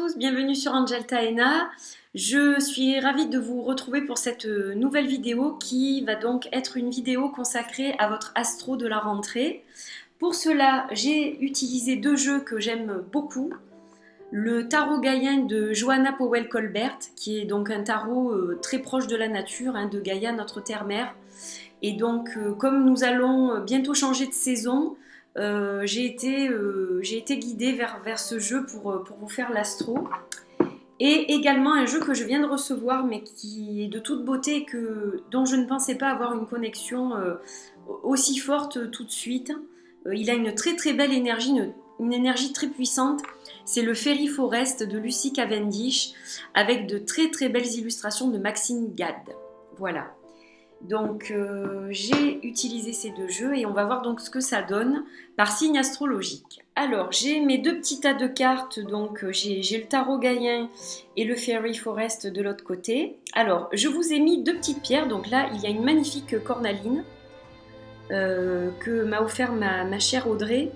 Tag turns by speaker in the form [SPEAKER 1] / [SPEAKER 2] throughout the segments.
[SPEAKER 1] tous, bienvenue sur Angel Taena. Je suis ravie de vous retrouver pour cette nouvelle vidéo qui va donc être une vidéo consacrée à votre astro de la rentrée. Pour cela, j'ai utilisé deux jeux que j'aime beaucoup. Le tarot Gaïen de Johanna Powell Colbert, qui est donc un tarot très proche de la nature, de Gaïa, notre terre-mère. Et donc, comme nous allons bientôt changer de saison, j'ai été guidée vers ce jeu pour vous faire l'astro. Et également un jeu que je viens de recevoir, mais qui est de toute beauté, dont je ne pensais pas avoir une connexion aussi forte tout de suite. Il a une très très belle énergie, une énergie très puissante. C'est le Fairy Forest de Lucy Cavendish, avec de très très belles illustrations de Maxime Gad. Voilà. Donc j'ai utilisé ces deux jeux et on va voir donc ce que ça donne par signe astrologique. Alors j'ai mes deux petits tas de cartes, donc j'ai le tarot Gaïen et le Fairy Forest de l'autre côté. Alors je vous ai mis deux petites pierres, donc là il y a une magnifique cornaline que m'a offert ma chère Audrey,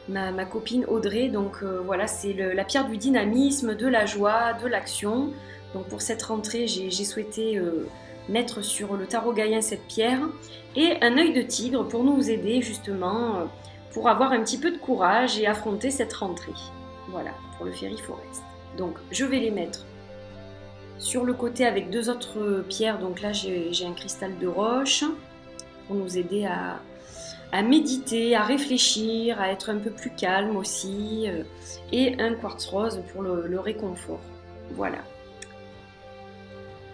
[SPEAKER 1] ma copine Audrey. Donc voilà, c'est la pierre du dynamisme, de la joie, de l'action. Donc pour cette rentrée j'ai souhaité mettre sur le tarot Gaïen cette pierre et un œil de tigre pour nous aider justement pour avoir un petit peu de courage et affronter cette rentrée. Voilà, pour le Fairy Forest. Donc je vais les mettre sur le côté avec deux autres pierres. Donc là j'ai un cristal de roche pour nous aider à méditer, à réfléchir, à être un peu plus calme aussi, et un quartz rose pour le réconfort. Voilà.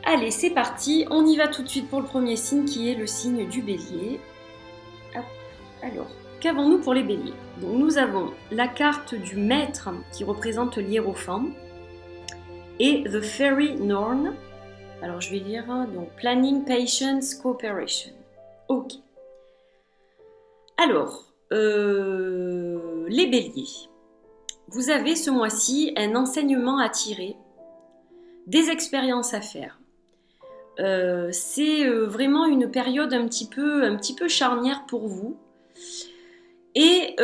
[SPEAKER 1] Allez, c'est parti, on y va tout de suite pour le premier signe qui est le signe du bélier. Hop. Alors, qu'avons-nous pour les béliers? Donc, nous avons la carte du maître qui représente l'hiérophant et The Fairy Norn. Alors, je vais lire, donc Planning, Patience, Cooperation. Ok. Alors, les béliers, vous avez ce mois-ci un enseignement à tirer, des expériences à faire. C'est vraiment une période un petit peu charnière pour vous et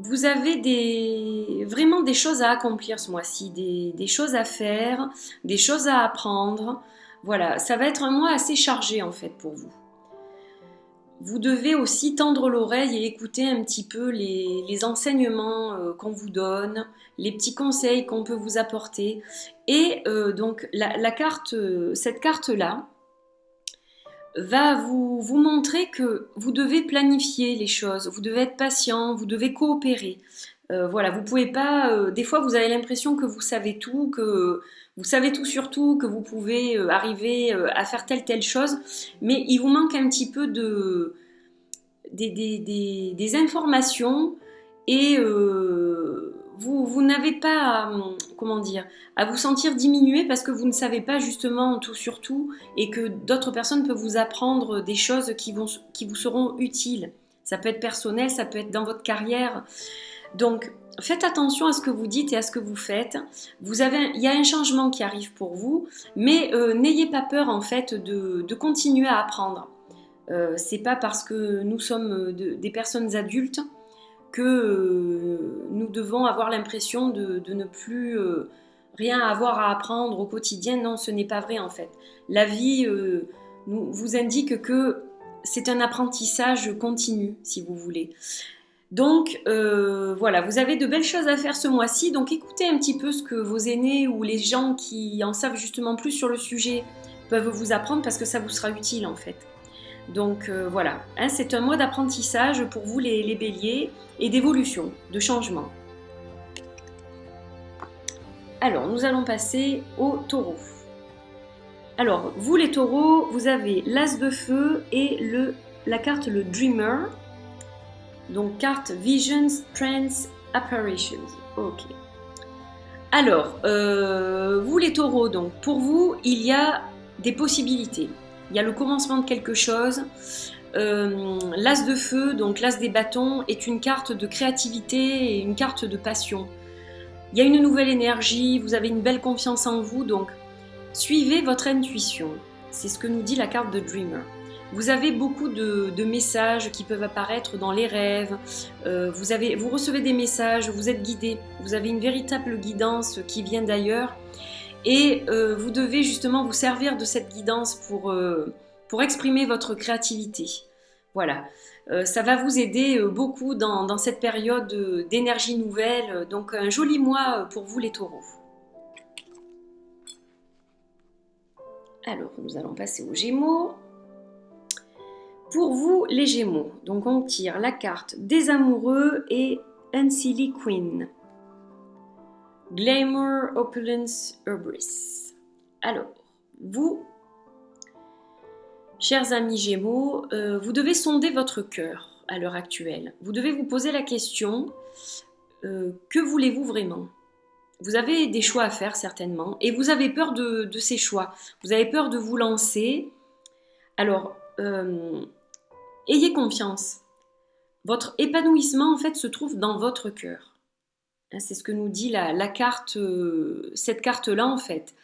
[SPEAKER 1] vous avez vraiment des choses à accomplir ce mois-ci, des choses à faire, des choses à apprendre. Voilà, ça va être un mois assez chargé en fait pour vous. Vous devez aussi tendre l'oreille et écouter un petit peu les enseignements qu'on vous donne, les petits conseils qu'on peut vous apporter. Et donc cette carte-là va vous montrer que vous devez planifier les choses, vous devez être patient, vous devez coopérer. Voilà, vous pouvez pas. Des fois, vous avez l'impression que vous savez tout, que vous savez tout sur tout, que vous pouvez arriver à faire telle chose, mais il vous manque un petit peu des informations et vous n'avez pas, à vous sentir diminué parce que vous ne savez pas justement tout sur tout et que d'autres personnes peuvent vous apprendre des choses qui vous seront utiles. Ça peut être personnel, ça peut être dans votre carrière. Donc, faites attention à ce que vous dites et à ce que vous faites. Il y a un changement qui arrive pour vous, mais n'ayez pas peur en fait de continuer à apprendre. C'est pas parce que nous sommes des personnes adultes que nous devons avoir l'impression de ne plus rien avoir à apprendre au quotidien. Non, ce n'est pas vrai en fait. La vie vous indique que c'est un apprentissage continu, si vous voulez. Donc voilà, vous avez de belles choses à faire ce mois-ci, donc écoutez un petit peu ce que vos aînés ou les gens qui en savent justement plus sur le sujet peuvent vous apprendre parce que ça vous sera utile en fait. Donc voilà, c'est un mois d'apprentissage pour vous les béliers et d'évolution, de changement. Alors, nous allons passer aux taureaux. Alors, vous les taureaux, vous avez l'as de feu et la carte le Dreamer. Donc, carte Visions, Trends, Apparitions. Ok. Alors, vous les taureaux, donc, pour vous, il y a des possibilités. Il y a le commencement de quelque chose. L'as de feu, donc l'as des bâtons, est une carte de créativité et une carte de passion. Il y a une nouvelle énergie, vous avez une belle confiance en vous, donc suivez votre intuition. C'est ce que nous dit la carte de Dreamer. Vous avez beaucoup de messages qui peuvent apparaître dans les rêves, vous recevez des messages, vous êtes guidé, vous avez une véritable guidance qui vient d'ailleurs et vous devez justement vous servir de cette guidance pour exprimer votre créativité. Voilà, ça va vous aider beaucoup dans cette période d'énergie nouvelle, donc un joli mois pour vous les taureaux. Alors, nous allons passer aux Gémeaux. Pour vous, les Gémeaux, donc on tire la carte des amoureux et Unsilly Queen. Glamour, Opulence, Hubris. Alors, vous, chers amis Gémeaux, vous devez sonder votre cœur à l'heure actuelle. Vous devez vous poser la question, que voulez-vous vraiment ? Vous avez des choix à faire certainement et vous avez peur de ces choix. Vous avez peur de vous lancer. Alors, ayez confiance. Votre épanouissement, en fait, se trouve dans votre cœur. C'est ce que nous dit la carte, cette carte-là, en fait.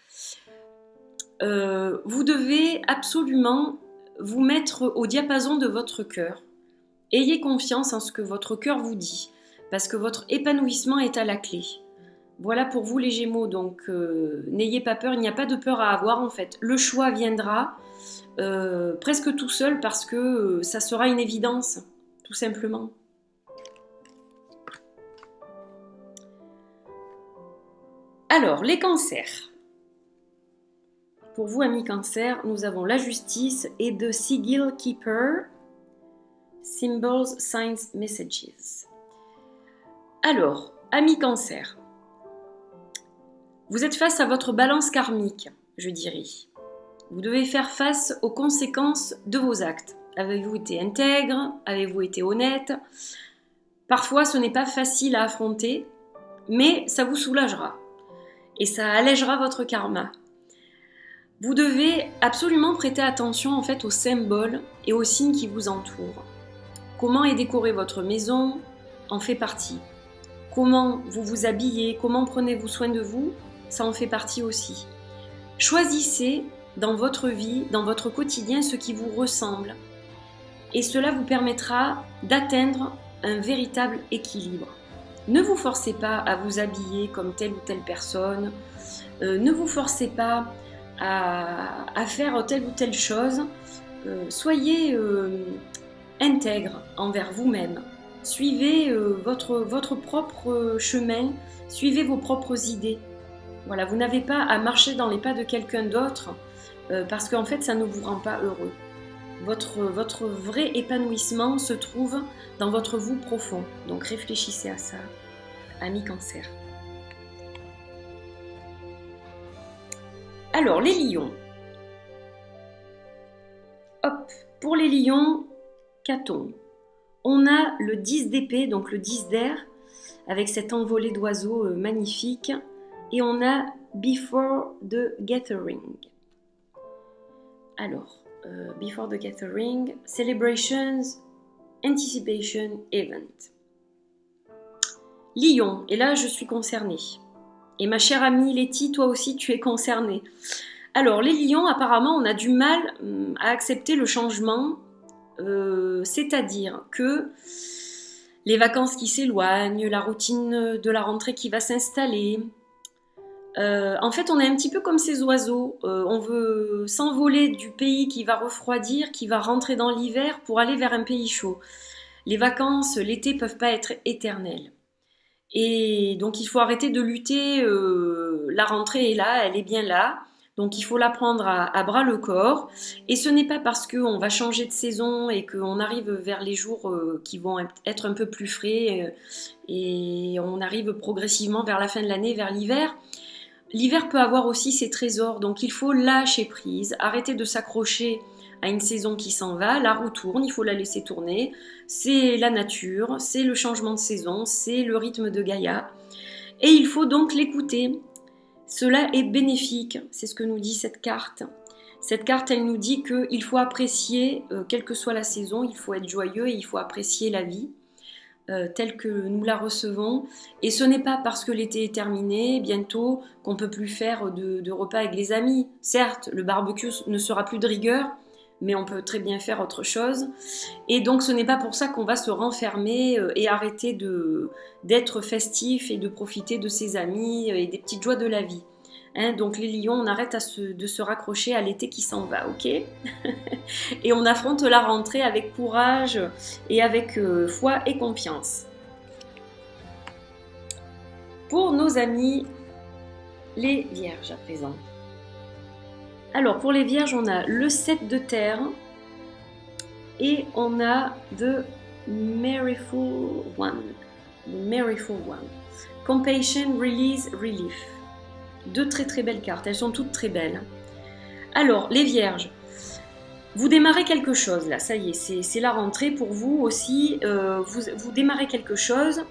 [SPEAKER 1] Vous devez absolument vous mettre au diapason de votre cœur. Ayez confiance en ce que votre cœur vous dit, parce que votre épanouissement est à la clé. Voilà pour vous les Gémeaux, donc n'ayez pas peur, il n'y a pas de peur à avoir en fait. Le choix viendra presque tout seul parce que ça sera une évidence, tout simplement. Alors, les cancers. Pour vous, amis cancers, nous avons la justice et The Sigil Keeper, Symbols, Signs, Messages. Alors, amis cancers, vous êtes face à votre balance karmique, je dirais. Vous devez faire face aux conséquences de vos actes. Avez-vous été intègre? Avez-vous été honnête? Parfois, ce n'est pas facile à affronter, mais ça vous soulagera et ça allègera votre karma. Vous devez absolument prêter attention en fait aux symboles et aux signes qui vous entourent. Comment est décorée votre maison en fait partie. Comment vous vous habillez, comment prenez-vous soin de vous, ça en fait partie aussi. Choisissez dans votre vie, dans votre quotidien, ce qui vous ressemble. Et cela vous permettra d'atteindre un véritable équilibre. Ne vous forcez pas à vous habiller comme telle ou telle personne. Ne vous forcez pas à faire telle ou telle chose. Soyez intègre envers vous-même. Suivez votre propre chemin. Suivez vos propres idées. Voilà, vous n'avez pas à marcher dans les pas de quelqu'un d'autre parce qu'en fait, ça ne vous rend pas heureux. Votre vrai épanouissement se trouve dans votre vous profond. Donc réfléchissez à ça, amis cancer. Alors, les lions. Hop, pour les lions, qu'a-t-on ? On a le 10 d'épée, donc le 10 d'air, avec cette envolée d'oiseaux magnifique. Et on a Before the Gathering. Alors, Before the Gathering, Celebrations, Anticipation, Event. Lion, et là je suis concernée. Et ma chère amie Letty, toi aussi tu es concernée. Alors, les lions, apparemment, on a du mal à accepter le changement, c'est-à-dire que les vacances qui s'éloignent, la routine de la rentrée qui va s'installer. En fait, on est un petit peu comme ces oiseaux. On veut s'envoler du pays qui va refroidir, qui va rentrer dans l'hiver pour aller vers un pays chaud. Les vacances, l'été, peuvent pas être éternelles. Et donc, il faut arrêter de lutter. La rentrée est là, elle est bien là. Donc, il faut la prendre à bras le corps. Et ce n'est pas parce qu'on va changer de saison et qu'on arrive vers les jours qui vont être un peu plus frais et on arrive progressivement vers la fin de l'année, vers l'hiver. L'hiver peut avoir aussi ses trésors, donc il faut lâcher prise, arrêter de s'accrocher à une saison qui s'en va, la roue tourne, il faut la laisser tourner, c'est la nature, c'est le changement de saison, c'est le rythme de Gaïa, et il faut donc l'écouter. Cela est bénéfique, c'est ce que nous dit cette carte. Cette carte, elle nous dit qu'il faut apprécier, quelle que soit la saison, il faut être joyeux et il faut apprécier la vie. Telle que nous la recevons, et ce n'est pas parce que l'été est terminé bientôt qu'on peut plus faire de repas avec les amis. Certes, le barbecue ne sera plus de rigueur, mais on peut très bien faire autre chose. Et donc ce n'est pas pour ça qu'on va se renfermer et arrêter d'être festif et de profiter de ses amis et des petites joies de la vie. Hein, donc les lions, on arrête de se raccrocher à l'été qui s'en va, ok? Et on affronte la rentrée avec courage et avec foi et confiance. Pour nos amis les vierges à présent. Alors pour les vierges, on a le 7 de terre et on a The Merryful One. The Merryful One. Compassion, Release, Relief. Deux très très belles cartes, elles sont toutes très belles. Alors les vierges, vous démarrez quelque chose là, ça y est, c'est la rentrée pour vous aussi, vous démarrez quelque chose,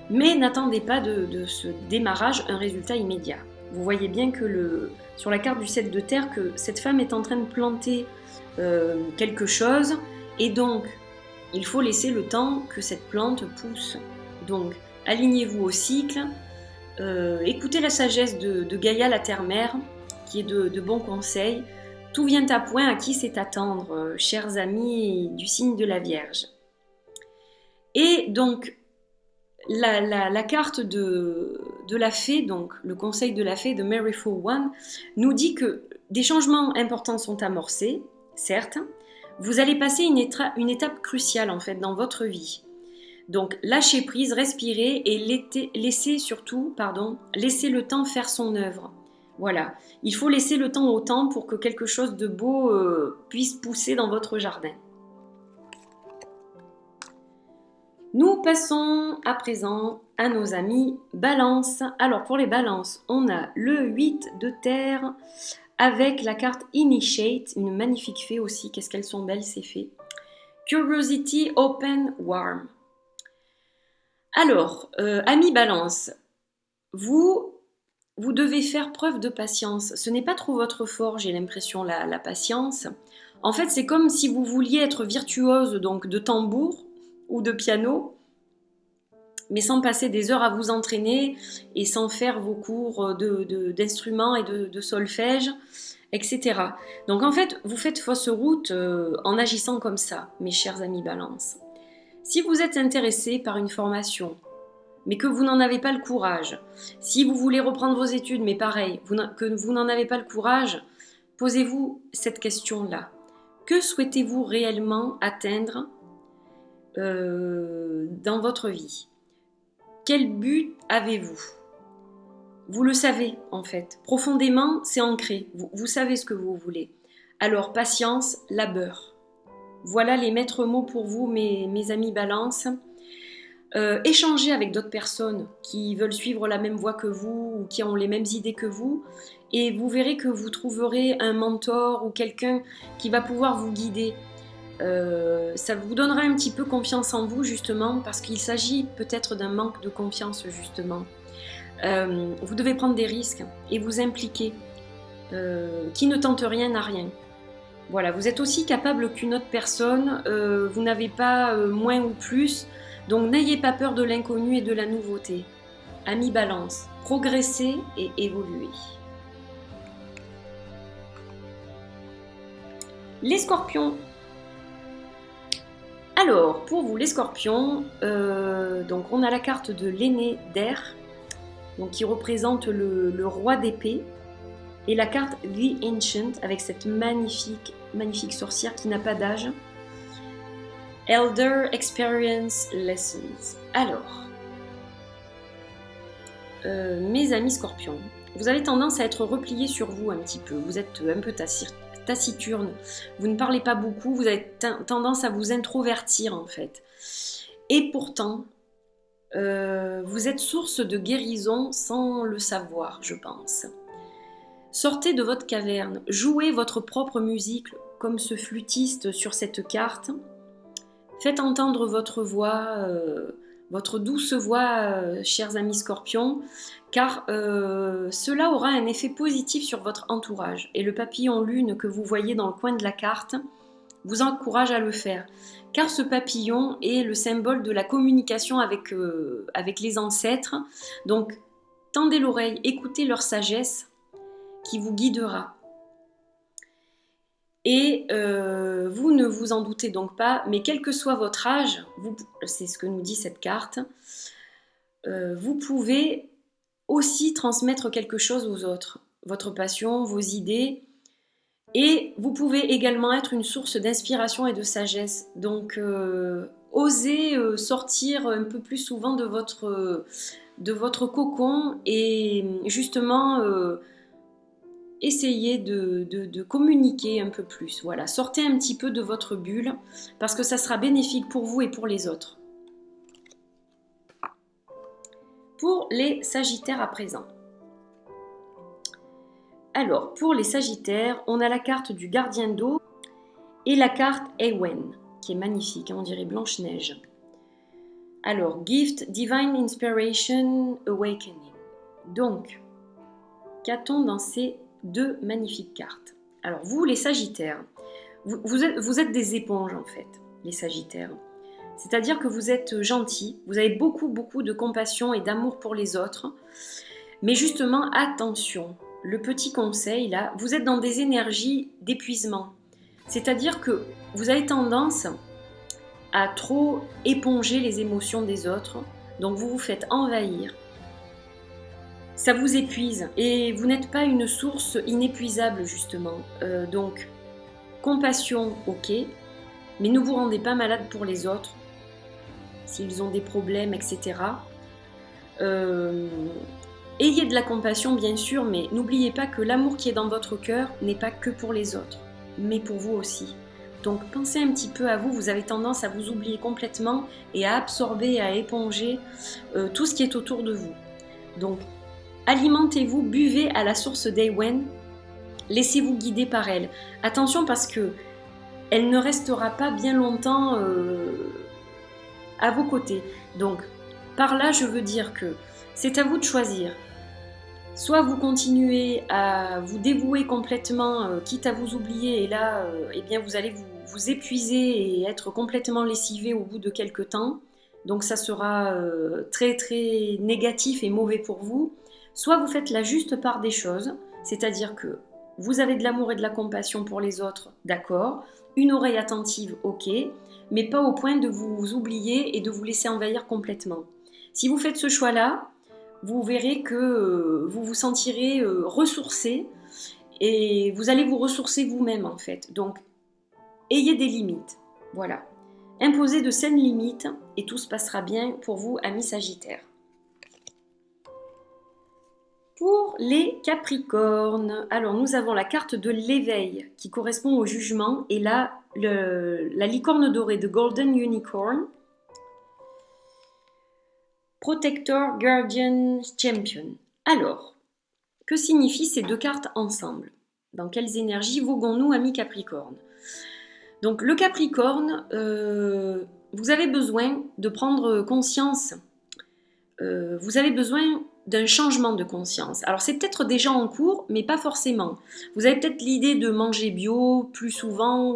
[SPEAKER 1] mais n'attendez pas de ce démarrage un résultat immédiat. Vous voyez bien que sur la carte du 7 de terre, que cette femme est en train de planter quelque chose, et donc il faut laisser le temps que cette plante pousse. Donc alignez-vous au cycle, écoutez la sagesse de Gaïa la terre-mère, qui est de bons conseils. Tout vient à point, à qui c'est attendre, chers amis du signe de la Vierge. Et donc, la carte de la fée, donc le conseil de la fée de Merryful One, nous dit que des changements importants sont amorcés, certes. Vous allez passer une étape cruciale en fait dans votre vie. Donc, lâchez prise, respirez et laissez le temps faire son œuvre. Voilà, il faut laisser le temps au temps pour que quelque chose de beau puisse pousser dans votre jardin. Nous passons à présent à nos amis Balance. Alors pour les Balances, on a le 8 de terre avec la carte Initiate, une magnifique fée aussi, qu'est-ce qu'elles sont belles ces fées. Curiosity, Open, Warm. Alors, amis Balance, vous devez faire preuve de patience. Ce n'est pas trop votre fort, j'ai l'impression, la patience. En fait, c'est comme si vous vouliez être virtuose donc de tambour ou de piano, mais sans passer des heures à vous entraîner et sans faire vos cours d'instruments et de solfège, etc. Donc en fait, vous faites fausse route en agissant comme ça, mes chers amis Balance. Si vous êtes intéressé par une formation, mais que vous n'en avez pas le courage, si vous voulez reprendre vos études, mais pareil, que vous n'en avez pas le courage, posez-vous cette question-là. Que souhaitez-vous réellement atteindre dans votre vie? Quel but avez-vous? Vous le savez en fait, profondément c'est ancré, vous savez ce que vous voulez. Alors patience, labeur. Voilà les maîtres mots pour vous mes amis Balance. Échangez avec d'autres personnes qui veulent suivre la même voie que vous ou qui ont les mêmes idées que vous et vous verrez que vous trouverez un mentor ou quelqu'un qui va pouvoir vous guider. Ça vous donnera un petit peu confiance en vous justement parce qu'il s'agit peut-être d'un manque de confiance justement. Vous devez prendre des risques et vous impliquer. Qui ne tente rien n'a rien. Voilà, vous êtes aussi capable qu'une autre personne, vous n'avez pas moins ou plus, donc n'ayez pas peur de l'inconnu et de la nouveauté. Amis Balance, progressez et évoluez. Les Scorpions. Alors, pour vous les Scorpions, donc on a la carte de l'aîné d'air, donc qui représente le roi d'épée, et la carte The Ancient avec cette magnifique sorcière qui n'a pas d'âge. Elder Experience Lessons. Alors, mes amis Scorpions, vous avez tendance à être repliés sur vous un petit peu. Vous êtes un peu taciturne. Vous ne parlez pas beaucoup. Vous avez tendance à vous introvertir en fait. Et pourtant, vous êtes source de guérison sans le savoir, je pense. Sortez de votre caverne, jouez votre propre musique comme ce flûtiste sur cette carte. Faites entendre votre voix, votre douce voix, chers amis Scorpions, car cela aura un effet positif sur votre entourage. Et le papillon lune que vous voyez dans le coin de la carte vous encourage à le faire, car ce papillon est le symbole de la communication avec les ancêtres. Donc, tendez l'oreille, écoutez leur sagesse qui vous guidera. Et vous ne vous en doutez donc pas, mais quel que soit votre âge, c'est ce que nous dit cette carte, vous pouvez aussi transmettre quelque chose aux autres, votre passion, vos idées, et vous pouvez également être une source d'inspiration et de sagesse. Donc, osez sortir un peu plus souvent de votre cocon et justement essayez de communiquer un peu plus. Voilà, sortez un petit peu de votre bulle parce que ça sera bénéfique pour vous et pour les autres. Pour les Sagittaires à présent. Alors, pour les Sagittaires, on a la carte du gardien d'eau et la carte Ewen, qui est magnifique, on dirait Blanche-Neige. Alors, Gift, Divine Inspiration, Awakening. Donc, qu'a-t-on dans ces deux magnifiques cartes? Alors, vous, les Sagittaires, vous êtes des éponges, en fait, les Sagittaires. C'est-à-dire que vous êtes gentils, vous avez beaucoup de compassion et d'amour pour les autres. Mais justement, attention, le petit conseil là, vous êtes dans des énergies d'épuisement. C'est-à-dire que vous avez tendance à trop éponger les émotions des autres, donc vous vous faites envahir. Ça vous épuise et vous n'êtes pas une source inépuisable justement. Donc, compassion, ok, mais ne vous rendez pas malade pour les autres, s'ils ont des problèmes, etc. Ayez de la compassion bien sûr, mais n'oubliez pas que l'amour qui est dans votre cœur n'est pas que pour les autres, mais pour vous aussi. Donc pensez un petit peu à vous, vous avez tendance à vous oublier complètement et à absorber, à éponger tout ce qui est autour de vous. Donc alimentez-vous, buvez à la source d'Ewen, laissez-vous guider par elle. Attention parce que elle ne restera pas bien longtemps à vos côtés. Donc par là je veux dire que c'est à vous de choisir. Soit vous continuez à vous dévouer complètement, quitte à vous oublier, et là, eh bien vous allez vous épuiser et être complètement lessivé au bout de quelques temps. Donc ça sera très négatif et mauvais pour vous. Soit vous faites la juste part des choses, c'est-à-dire que vous avez de l'amour et de la compassion pour les autres, d'accord, une oreille attentive, ok, mais pas au point de vous oublier et de vous laisser envahir complètement. Si vous faites ce choix-là, vous verrez que vous vous sentirez ressourcé et vous allez vous ressourcer vous-même en fait. Donc, ayez des limites. Voilà. Imposez de saines limites et tout se passera bien pour vous, amis Sagittaires. Pour les Capricornes, alors nous avons la carte de l'éveil qui correspond au jugement et là, la licorne dorée de Golden Unicorn. Protector, Guardian, Champion. Alors, que signifient ces deux cartes ensemble? Dans quelles énergies voguons-nous, amis Capricorne? Donc, le Capricorne, vous avez besoin de prendre conscience. Vous avez besoin d'un changement de conscience. Alors, c'est peut-être déjà en cours, mais pas forcément. Vous avez peut-être l'idée de manger bio plus souvent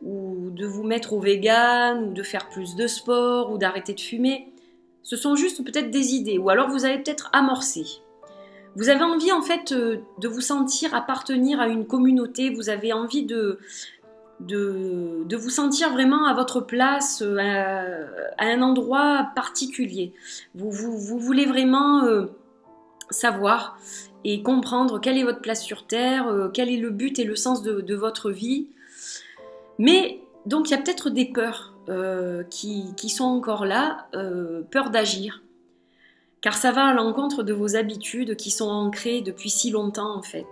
[SPEAKER 1] ou de vous mettre au vegan ou de faire plus de sport ou d'arrêter de fumer. Ce sont juste peut-être des idées, ou alors vous avez peut-être amorcé. Vous avez envie en fait de vous sentir appartenir à une communauté, vous avez envie de vous sentir vraiment à votre place, à un endroit particulier. Vous voulez vraiment savoir et comprendre quelle est votre place sur Terre, quel est le but et le sens de votre vie. Mais donc il y a peut-être des peurs qui sont encore là, peur d'agir. Car ça va à l'encontre de vos habitudes qui sont ancrées depuis si longtemps en fait.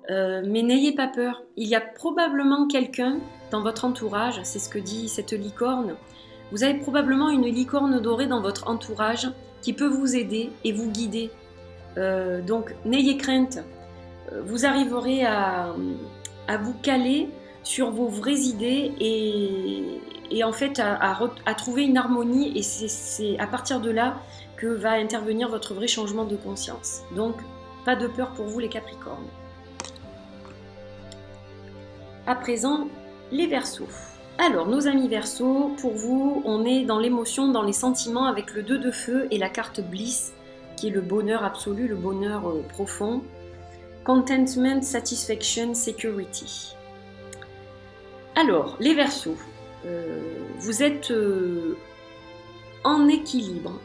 [SPEAKER 1] Mais n'ayez pas peur, il y a probablement quelqu'un dans votre entourage, c'est ce que dit cette licorne. Vous avez probablement une licorne dorée dans votre entourage qui peut vous aider et vous guider. Donc n'ayez crainte, vous arriverez à vous caler sur vos vraies idées et en fait à trouver une harmonie et c'est à partir de là que va intervenir votre vrai changement de conscience. Donc pas de peur pour vous les Capricornes. À présent, les Verseaux. Alors, nos amis Verseaux, pour vous, on est dans l'émotion, dans les sentiments avec le 2 de feu et la carte Bliss, qui est le bonheur absolu, le bonheur profond. Contentment, Satisfaction, Security. Alors, les Verseaux, vous êtes en équilibre,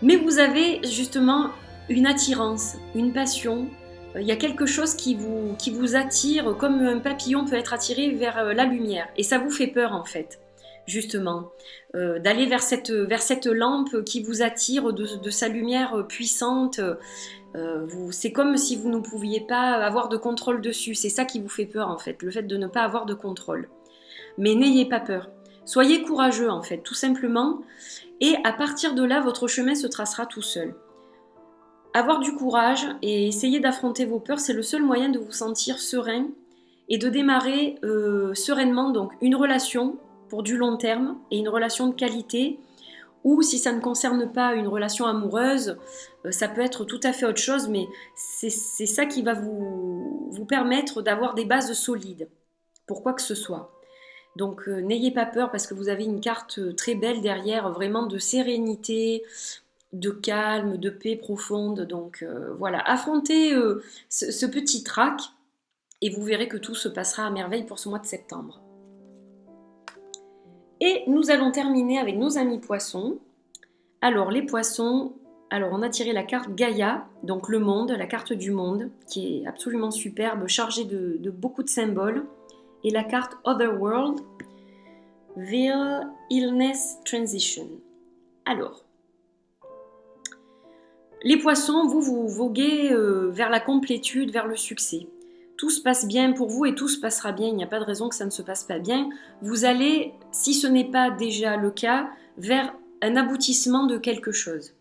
[SPEAKER 1] mais vous avez justement une attirance, une passion. Il y a quelque chose qui vous attire, comme un papillon peut être attiré vers la lumière. Et ça vous fait peur en fait, justement, d'aller vers cette lampe qui vous attire de sa lumière puissante. C'est comme si vous ne pouviez pas avoir de contrôle dessus. C'est ça qui vous fait peur en fait, le fait de ne pas avoir de contrôle. Mais n'ayez pas peur. Soyez courageux en fait, tout simplement. Et à partir de là, votre chemin se tracera tout seul. Avoir du courage et essayer d'affronter vos peurs, c'est le seul moyen de vous sentir serein et de démarrer sereinement donc une relation pour du long terme et une relation de qualité, ou si ça ne concerne pas une relation amoureuse, ça peut être tout à fait autre chose, mais c'est ça qui va vous permettre d'avoir des bases solides pour quoi que ce soit. Donc n'ayez pas peur parce que vous avez une carte très belle derrière, vraiment de sérénité, de calme, de paix profonde. Donc voilà, affrontez ce petit trac et vous verrez que tout se passera à merveille pour ce mois de septembre. Et nous allons terminer avec nos amis poissons. Alors les poissons, alors on a tiré la carte Gaïa, donc le monde, la carte du monde, qui est absolument superbe, chargée de beaucoup de symboles. Et la carte Otherworld, Veil, Illness, Transition. Alors, les poissons, vous voguez vers la complétude, vers le succès. Tout se passe bien pour vous et tout se passera bien, il n'y a pas de raison que ça ne se passe pas bien. Vous allez, si ce n'est pas déjà le cas, vers un aboutissement de quelque chose.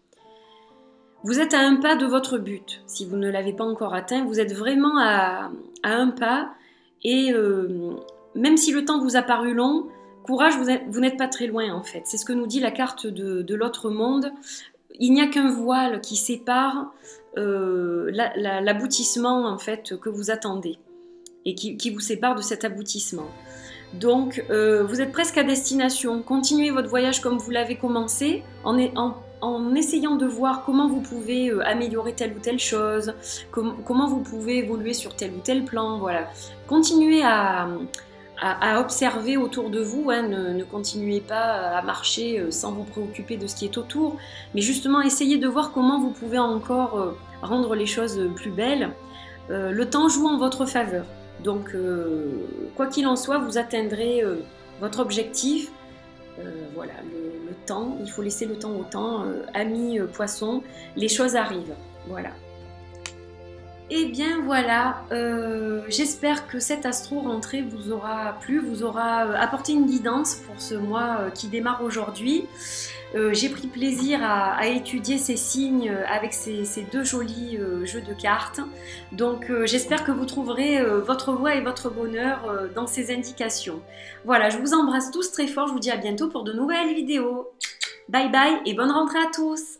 [SPEAKER 1] Vous êtes à un pas de votre but. Si vous ne l'avez pas encore atteint, vous êtes vraiment à un pas. Et même si le temps vous a paru long, courage, vous n'êtes pas très loin en fait. C'est ce que nous dit la carte de l'autre monde. Il n'y a qu'un voile qui sépare l'aboutissement en fait que vous attendez et qui vous sépare de cet aboutissement. Donc vous êtes presque à destination. Continuez votre voyage comme vous l'avez commencé en essayant de voir comment vous pouvez améliorer telle ou telle chose, comment vous pouvez évoluer sur tel ou tel plan. Voilà. Continuez à observer autour de vous, hein, ne continuez pas à marcher sans vous préoccuper de ce qui est autour, mais justement essayez de voir comment vous pouvez encore rendre les choses plus belles. Le temps joue en votre faveur, donc quoi qu'il en soit, vous atteindrez votre objectif. Voilà, le temps, il faut laisser le temps au temps. Amis poissons, les choses arrivent, voilà. Et bien voilà, j'espère que cette astro-rentrée vous aura plu, vous aura apporté une guidance pour ce mois qui démarre aujourd'hui. J'ai pris plaisir à étudier ces signes avec ces deux jolis jeux de cartes. Donc j'espère que vous trouverez votre voie et votre bonheur dans ces indications. Voilà, je vous embrasse tous très fort, je vous dis à bientôt pour de nouvelles vidéos. Bye bye et bonne rentrée à tous!